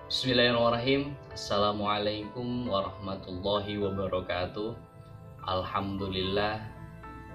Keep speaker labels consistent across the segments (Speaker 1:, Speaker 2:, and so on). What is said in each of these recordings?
Speaker 1: Bismillahirrahmanirrahim. Assalamualaikum warahmatullahi wabarakatuh. Alhamdulillah,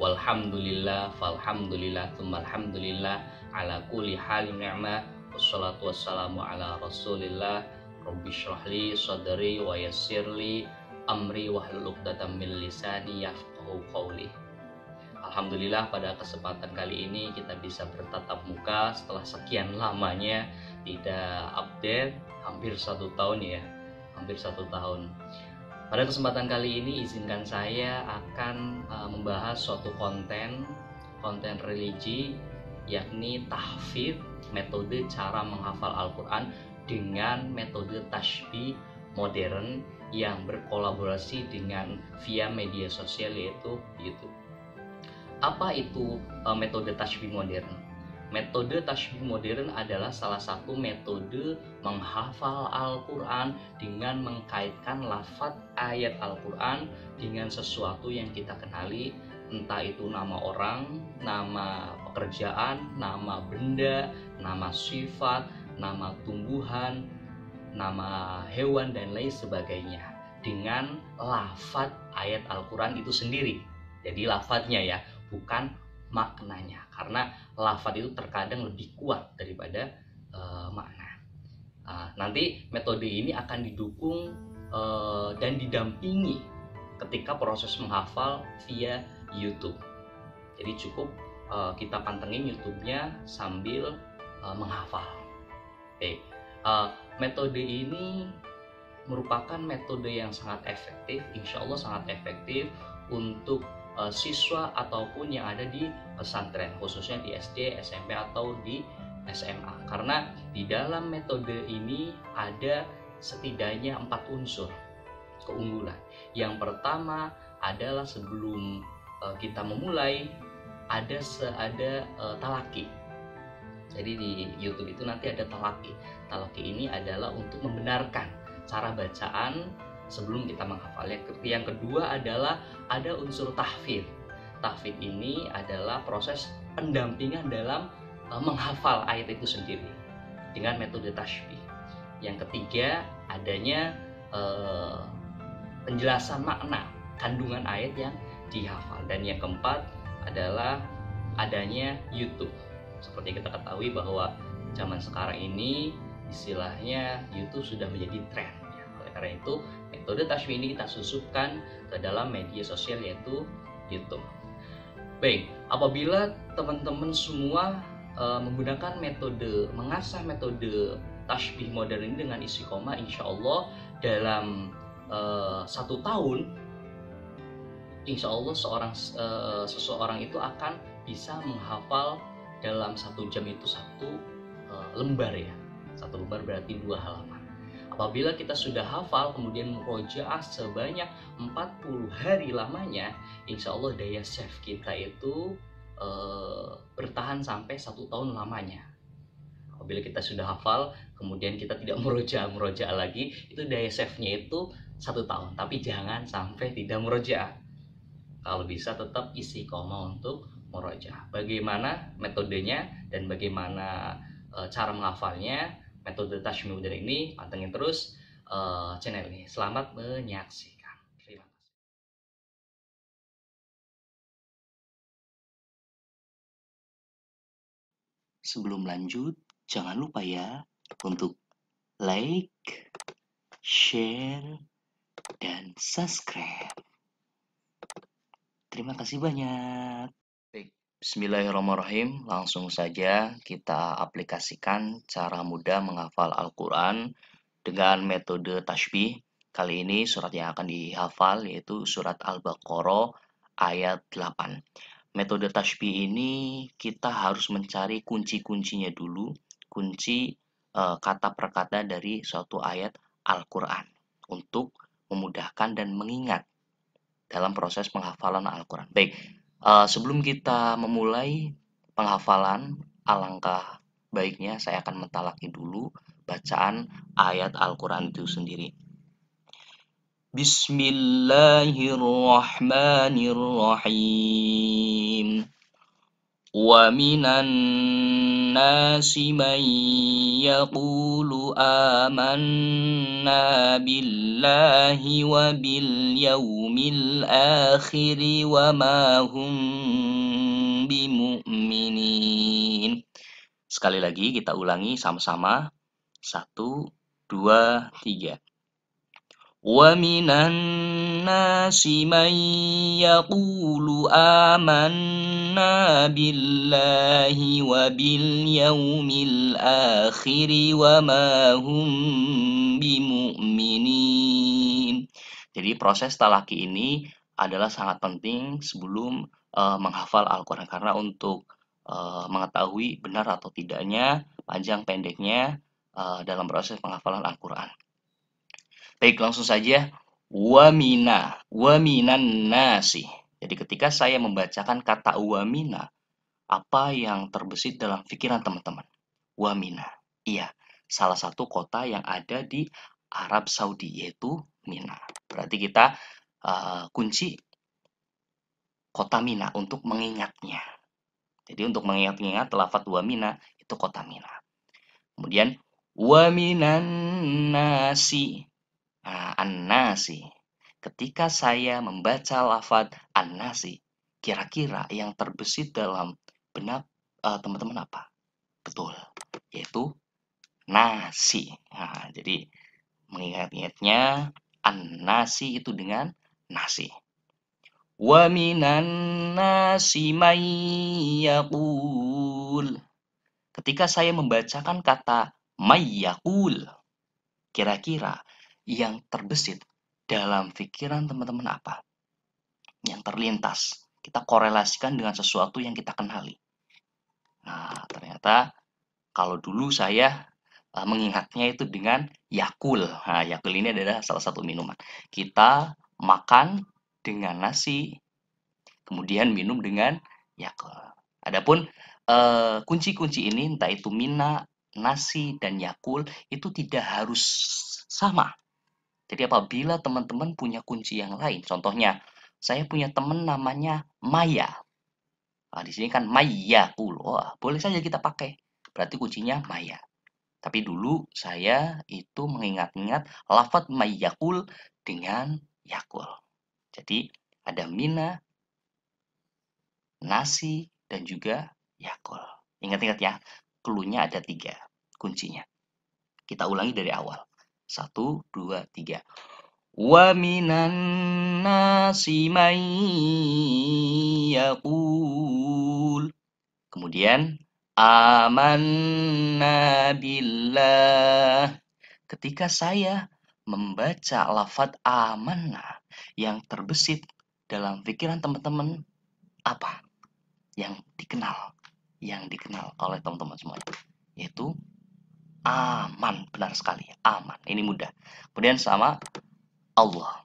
Speaker 1: walhamdulillah, falhamdulillah, tsummalhamdulillah, ala kulli halin ni'mah, wassalatu wassalamu ala rasulillah. Rabbi shrahli sadri wa yassirli amri wahlul 'uqdatam min lisani yafqahu qawli. Alhamdulillah pada kesempatan kali ini kita bisa bertatap muka setelah sekian lamanya tidak update, hampir 1 tahun ya, hampir 1 tahun. Pada kesempatan kali ini izinkan saya akan membahas suatu konten religi, yakni tahfidz, metode cara menghafal Al-Quran dengan metode tasbih modern yang berkolaborasi dengan via media sosial yaitu YouTube. Apa itu metode tasbih modern? Metode tasbih modern adalah salah satu metode menghafal Al-Quran dengan mengkaitkan lafadz ayat Al-Quran dengan sesuatu yang kita kenali, entah itu nama orang, nama pekerjaan, nama benda, nama sifat, nama tumbuhan, nama hewan, dan lain sebagainya dengan lafadz ayat Al-Quran itu sendiri. Jadi lafadznya ya, bukan maknanya, karena lafadz itu terkadang lebih kuat daripada makna. Nanti metode ini akan didukung dan didampingi ketika proses menghafal via YouTube. Jadi cukup kita pantengin YouTube-nya sambil menghafal. Oke, metode ini merupakan metode yang sangat efektif, insya Allah sangat efektif untuk siswa ataupun yang ada di pesantren, khususnya di SD, SMP, atau di SMA. Karena di dalam metode ini ada setidaknya 4 unsur keunggulan. Yang pertama adalah sebelum kita memulai ada talaki. Jadi di YouTube itu nanti ada talaki. Talaki ini adalah untuk membenarkan cara bacaan sebelum kita menghafal. Yang kedua adalah ada unsur tahfidz. Tahfidz ini adalah proses pendampingan dalam menghafal ayat itu sendiri dengan metode tasbih. Yang ketiga adanya penjelasan makna kandungan ayat yang dihafal. Dan yang keempat adalah adanya YouTube. Seperti kita ketahui bahwa zaman sekarang ini istilahnya YouTube sudah menjadi tren. Karena itu metode tasbih ini kita susupkan ke dalam media sosial yaitu YouTube. Baik, apabila teman-teman semua menggunakan mengasah metode tasbih modern ini dengan istiqomah, insya Allah dalam 1 tahun, insya Allah seseorang itu akan bisa menghafal dalam 1 jam itu 1 lembar ya. 1 lembar berarti 2 halaman. Apabila kita sudah hafal kemudian murojaah sebanyak 40 hari lamanya, insya Allah daya save kita itu bertahan sampai 1 tahun lamanya. Apabila kita sudah hafal kemudian kita tidak murojaah lagi, itu daya save-nya itu 1 tahun. Tapi jangan sampai tidak murojaah. Kalau bisa tetap istiqomah untuk murojaah. Bagaimana metodenya dan bagaimana cara menghafalnya, metode tasbih modern ini, pantengin terus channel ini. Selamat menyaksikan. Terima kasih.
Speaker 2: Sebelum lanjut, jangan lupa ya untuk like, share, dan subscribe. Terima kasih banyak.
Speaker 1: Baik, bismillahirrahmanirrahim. Langsung saja kita aplikasikan cara mudah menghafal Al-Quran dengan metode tasbih. Kali ini surat yang akan dihafal yaitu surat Al-Baqarah ayat 8. Metode tasbih ini kita harus mencari kunci-kuncinya dulu, kunci kata per kata dari suatu ayat Al-Quran untuk memudahkan dan mengingat dalam proses penghafalan Al-Quran. Baik, sebelum kita memulai penghafalan, alangkah baiknya saya akan mentalaki dulu bacaan ayat Al-Quran itu sendiri. Bismillahirrahmanirrahim. Wa minan nasi man yaqulu amanna billahi wa bil yaumil akhir wa ma hum bimu'minin. Sekali lagi kita ulangi sama-sama. 1, 2, 3. Wa minan nasi man yaqulu amanna billahi wa bil yaumil akhir wa ma hum bimu'minin. Jadi proses talaki ini adalah sangat penting sebelum menghafal Al-Quran, karena untuk mengetahui benar atau tidaknya, panjang pendeknya dalam proses penghafalan Al-Quran. Baik, langsung saja. Waminan nasi. Jadi ketika saya membacakan kata wamina, apa yang terbesit dalam pikiran teman-teman? Wamina. Iya, salah satu kota yang ada di Arab Saudi, yaitu Mina. Berarti kita kunci kota Mina untuk mengingatnya. Jadi untuk mengingat-ingat lafadz wamina, itu kota Mina. Kemudian waminan nasi. Nah, an-nasi. Ketika saya membaca lafadz an-nasi, kira-kira yang terbesit dalam benak teman-teman apa? Betul, yaitu nasi. Nah, jadi mengingat-ingatnya an-nasi itu dengan nasi. Wa minan nasi may yaqul. Ketika saya membacakan kata may yaqul, kira-kira yang terbesit dalam pikiran teman-teman apa? Yang terlintas. Kita korelasikan dengan sesuatu yang kita kenali. Nah, ternyata kalau dulu saya mengingatnya itu dengan Yakul. Nah, Yakul ini adalah salah satu minuman. Kita makan dengan nasi, kemudian minum dengan Yakul. Adapun kunci-kunci ini, entah itu mina, nasi, dan Yakul, itu tidak harus sama. Jadi apabila teman-teman punya kunci yang lain, contohnya saya punya teman namanya Maya. Nah, di sini kan Mayakul. Wah, boleh saja kita pakai. Berarti kuncinya Maya. Tapi dulu saya itu mengingat-ingat lafadz Mayakul dengan Yakul. Jadi ada mina, nasi, dan juga Yakul. Ingat-ingat ya, clue-nya ada 3 kuncinya. Kita ulangi dari awal. 1, 2, 3. Wa minan nasi man yaqul. Kemudian amanna billah. Ketika saya membaca lafadz amanna, yang terbesit dalam pikiran teman-teman apa? Yang dikenal oleh teman-teman semua, yaitu aman. Benar sekali, aman. Ini mudah. Kemudian sama Allah.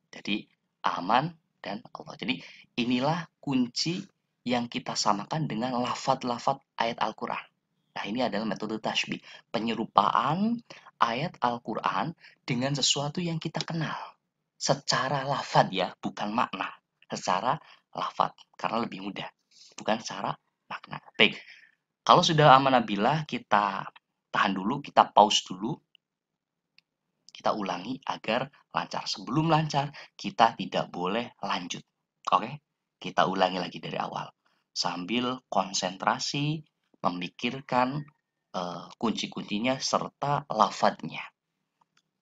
Speaker 1: Jadi aman dan Allah. Jadi inilah kunci yang kita samakan dengan lafadz-lafadz ayat Al-Quran. Nah, ini adalah metode tashbih, penyerupaan ayat Al-Quran dengan sesuatu yang kita kenal secara lafadz ya, bukan makna. Secara lafadz, karena lebih mudah, bukan secara makna. Baik, kalau sudah amanah kita tahan dulu, kita pause dulu. Kita ulangi agar lancar. Sebelum lancar, kita tidak boleh lanjut. Oke? Kita ulangi lagi dari awal. Sambil konsentrasi, memikirkan kunci-kuncinya serta lafadznya.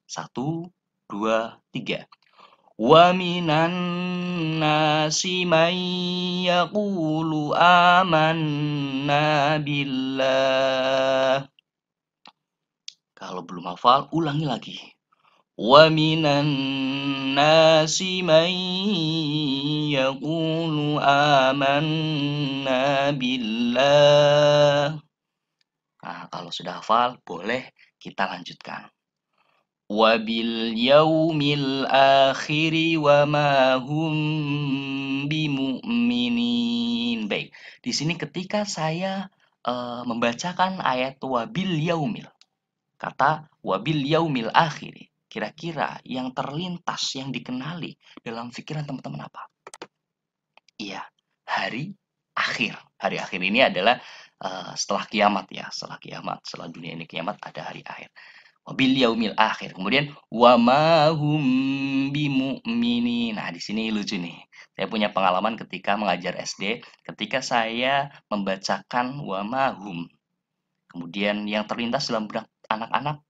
Speaker 1: 1, 2, 3. Wa minan nasi man yaqulu amanna billah. Kalau belum hafal, ulangi lagi. Wa minan nasi man yaqulu amanna billah. Nah, kalau sudah hafal, boleh kita lanjutkan. Wa bil yaumil akhir wa ma hum bimu'minin. Baik, di sini ketika saya membacakan ayat wabil yaumil, kata wabil yaumil akhir, kira-kira yang terlintas, yang dikenali dalam pikiran teman-teman apa? Iya, hari
Speaker 2: akhir. Hari akhir ini adalah setelah kiamat ya, setelah kiamat, setelah dunia ini kiamat ada hari akhir. Wabil yaumil akhir. Kemudian wa ma hum bimu'minin. Nah, di sini lucu nih. Saya punya pengalaman ketika mengajar SD, ketika saya membacakan wa ma hum. Kemudian yang terlintas dalam benak anak-anak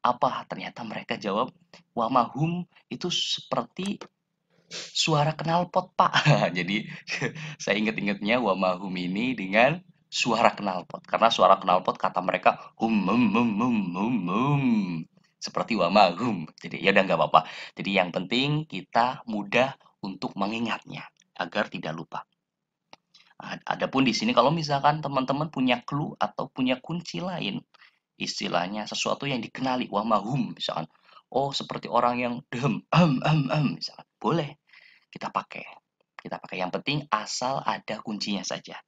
Speaker 2: apa? Ternyata mereka jawab wa ma hum itu seperti suara knalpot, Pak. Jadi saya ingat-ingatnya wa ma hum ini dengan suara knalpot. Karena suara knalpot kata mereka hum. Seperti wa ma hum. Jadi ya udah nggak apa-apa. Jadi yang penting kita mudah untuk mengingatnya agar tidak lupa. Adapun di sini kalau misalkan teman-teman punya clue atau punya kunci lain, istilahnya sesuatu yang dikenali, wa ma hum misalkan. Oh, seperti orang yang misalkan. Boleh kita pakai. Kita pakai yang penting asal ada kuncinya saja.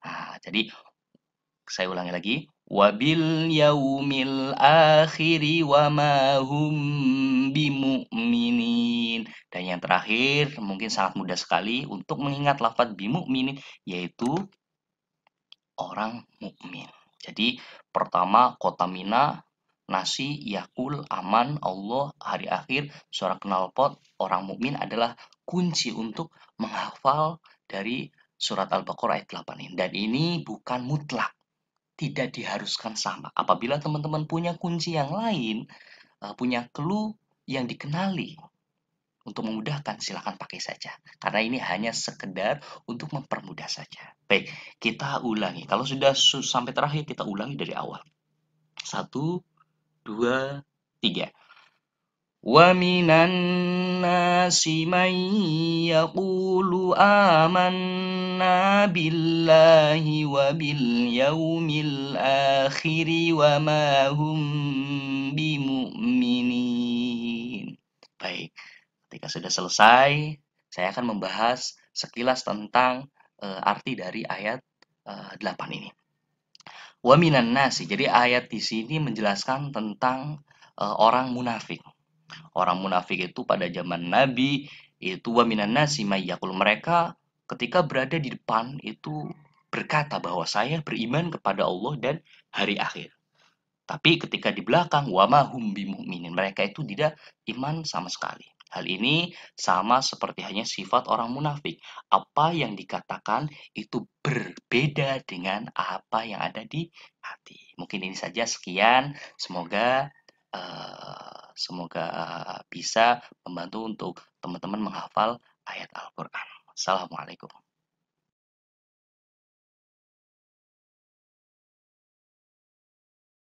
Speaker 2: Nah, jadi saya ulangi lagi. Wabil yaumil akhiri wa ma hum bimu'minin. Dan yang terakhir, mungkin sangat mudah sekali untuk mengingat lafaz bimu'minin, yaitu orang mukmin. Jadi pertama kota Mina, nasi, yakul, aman, Allah, hari akhir, suara knalpot, orang mukmin adalah kunci untuk menghafal dari surat Al-Baqarah ayat 8 ini. Dan ini bukan mutlak, tidak diharuskan sama. Apabila teman-teman punya kunci yang lain, punya clue yang dikenali untuk memudahkan, silakan pakai saja. Karena ini hanya sekedar untuk mempermudah saja. Baik, kita ulangi. Kalau sudah sampai terakhir, kita ulangi dari awal. 1, 2, 3. وَمِنَ النَّاسِ مَن يَقُولُ آمَنَّا بِاللَّهِ وَبِالْيَوْمِ الْآخِرِ وَمَا هُم بِمُؤْمِنِينَ. Baik, ketika sudah selesai, saya akan membahas sekilas tentang arti dari ayat 8 ini. Wa minan nasi. Jadi ayat di sini menjelaskan tentang orang munafik. Orang munafik itu pada zaman Nabi itu wa minan nasi mayyaqul, mereka ketika berada di depan itu berkata bahwa saya beriman kepada Allah dan hari akhir. Tapi ketika di belakang wa ma hum bimu'minin, mereka itu tidak iman sama sekali. Hal ini sama seperti hanya sifat orang munafik. Apa yang dikatakan itu berbeda dengan apa yang ada di hati. Mungkin ini saja, sekian. Semoga bisa membantu untuk teman-teman menghafal ayat Al-Qur'an. Assalamualaikum.